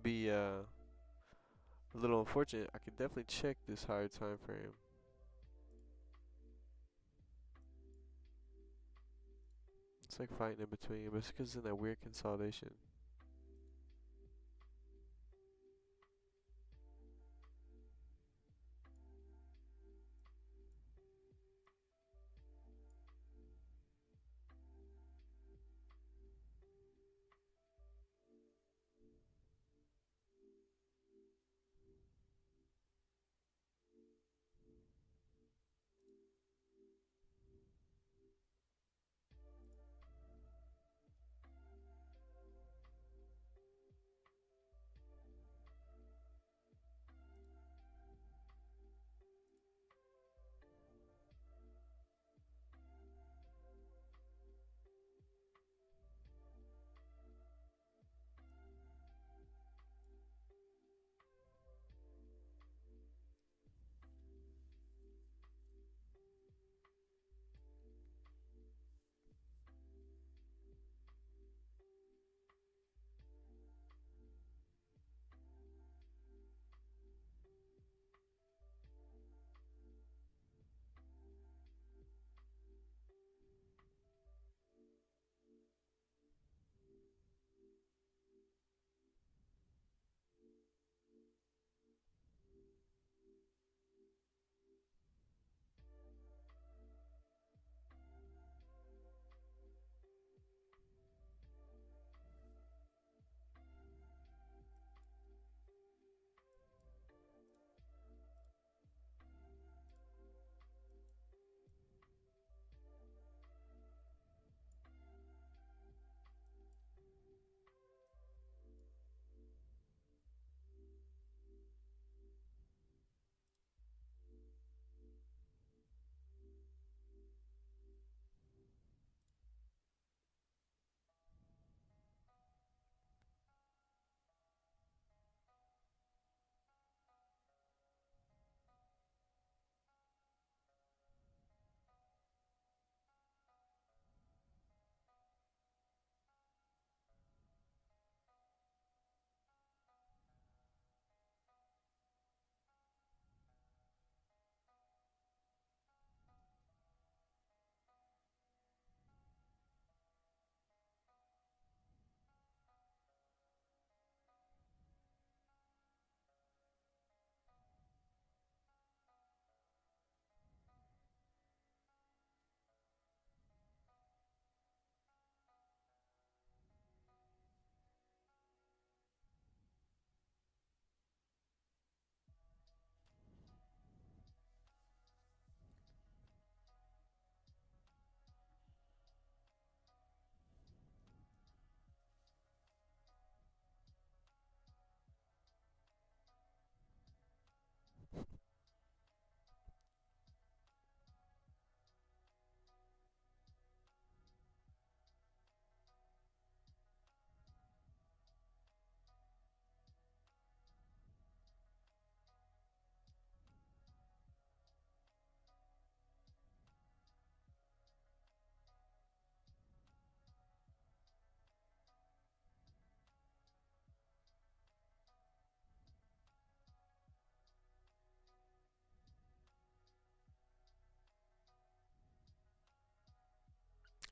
Be a little unfortunate. I could definitely check this higher time frame. It's like fighting in between, but it's because it's in that weird consolidation.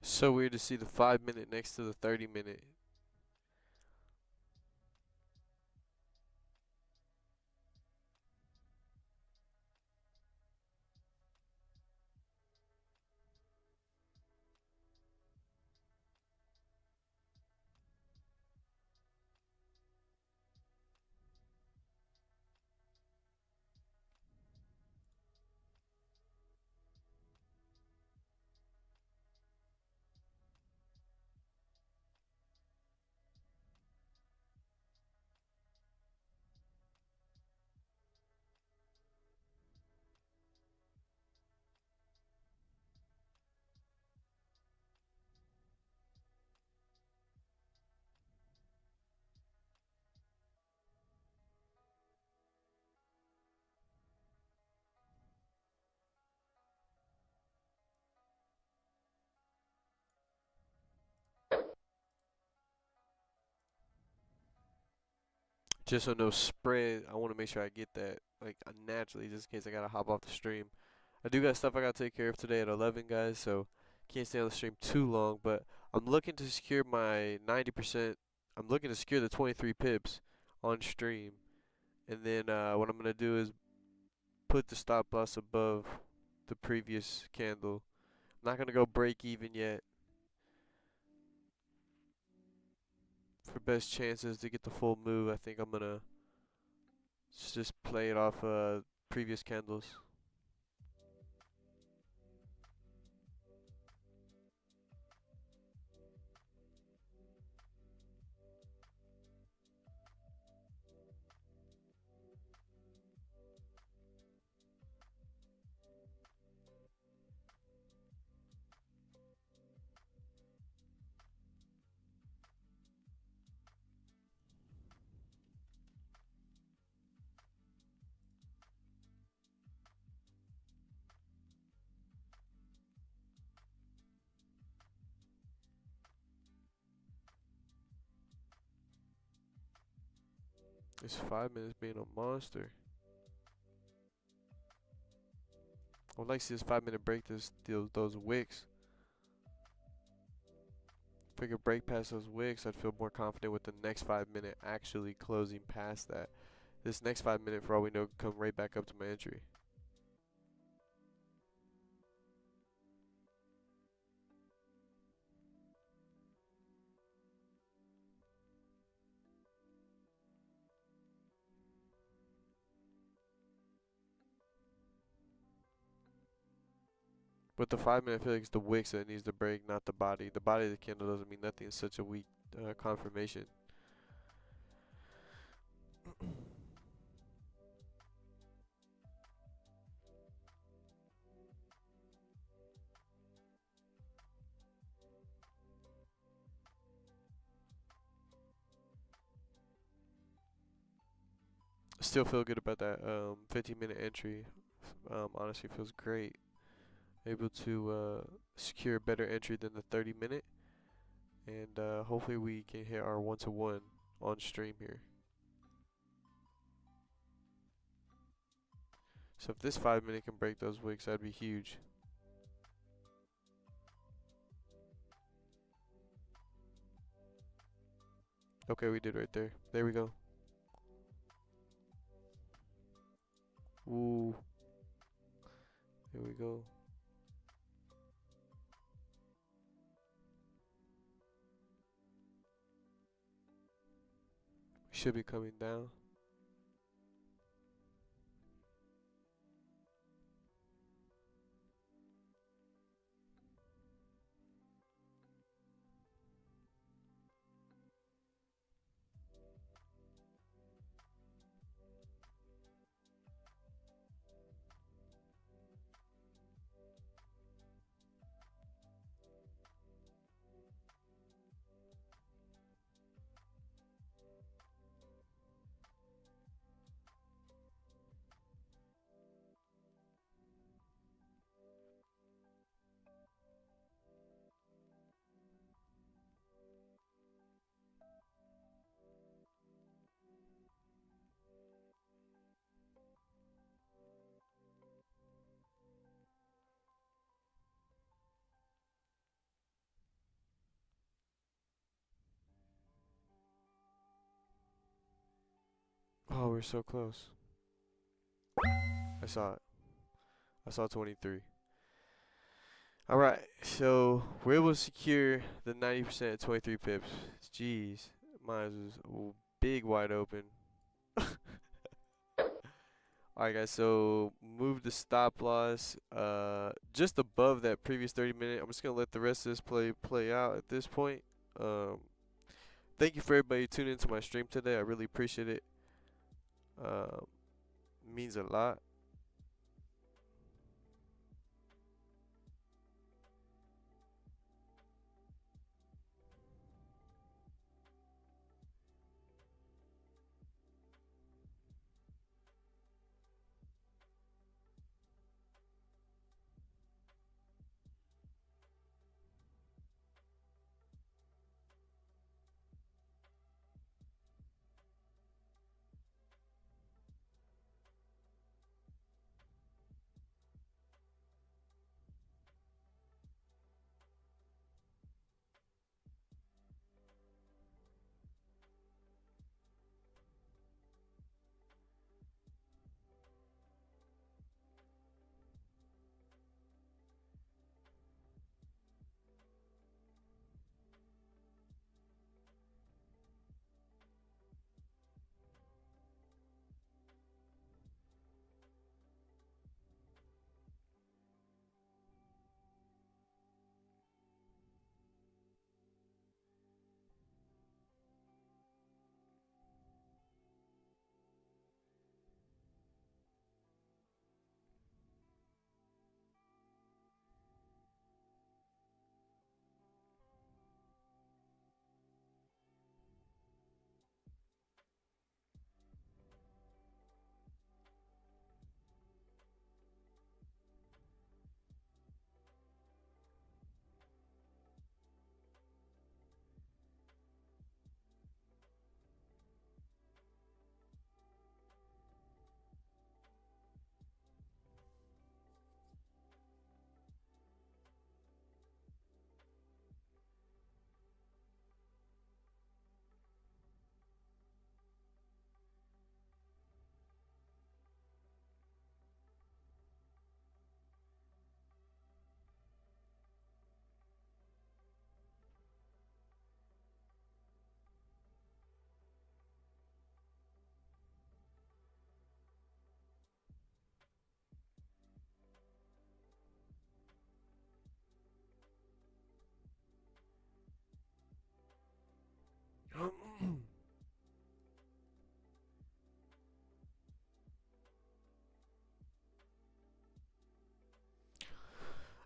So weird to see the 5 minute next to the 30 minute. just so no spread. I want to make sure I get that like naturally, just in case I gotta hop off the stream. I do got stuff I gotta take care of today at 11, guys, so can't stay on the stream too long. But I'm looking to secure my 90%. I'm looking to secure the 23 pips on stream, and then what I'm gonna do is put the stop loss above the previous candle. I'm not gonna go break even yet. For best chances to get the full move, I think I'm gonna just play it off previous candles. This 5 minutes being a monster. I would like to see this 5 minute break those wicks. If we could break past those wicks, I'd feel more confident with the next 5 minute actually closing past that. This next 5 minute, for all we know, could come right back up to my entry. But the 5 minute, I feel like it's the wicks that needs to break, not the body. The body of the candle doesn't mean nothing. It's such a weak confirmation. Still feel good about that 15-minute entry. Honestly, feels great. Able to secure a better entry than the 30-minute. And hopefully we can hit our 1-to-1 on stream here. So if this 5 minute can break those wicks, that'd be huge. Okay, we did right there. There we go. Ooh. Here we go. We should be coming down. Oh, we're so close. I saw it. I saw 23. Alright, so we're able to secure the 90% at 23 pips. Jeez, mine was big wide open. Alright guys, so move the stop loss just above that previous 30-minute. I'm just gonna let the rest of this play out at this point. Thank you for everybody tuning into my stream today. I really appreciate it. Means a lot.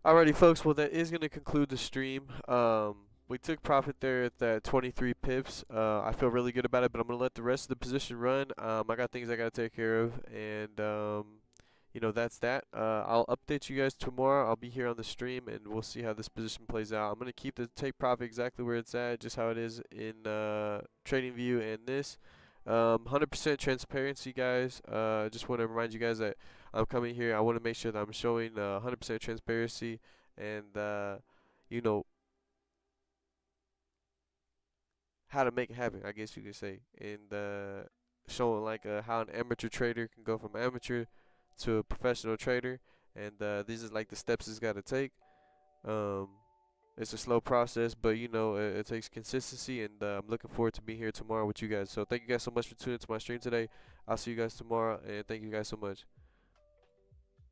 Alrighty, folks. Well, that is going to conclude the stream. We took profit there at that 23 pips. I feel really good about it, but I'm going to let the rest of the position run. I got things I got to take care of, and you know, that's that. I'll update you guys tomorrow. I'll be here on the stream, and we'll see how this position plays out. I'm going to keep the take profit exactly where it's at, just how it is in TradingView and this. 100% transparency, guys. Just want to remind you guys that I'm coming here. I want to make sure that I'm showing 100% transparency and you know, how to make it happen, I guess you could say, and showing like how an amateur trader can go from amateur to a professional trader, and these is like the steps it's got to take. Um, it's a slow process, but you know, it takes consistency, and I'm looking forward to being here tomorrow with you guys. So thank you guys so much for tuning into my stream today. I'll see you guys tomorrow, and thank you guys so much.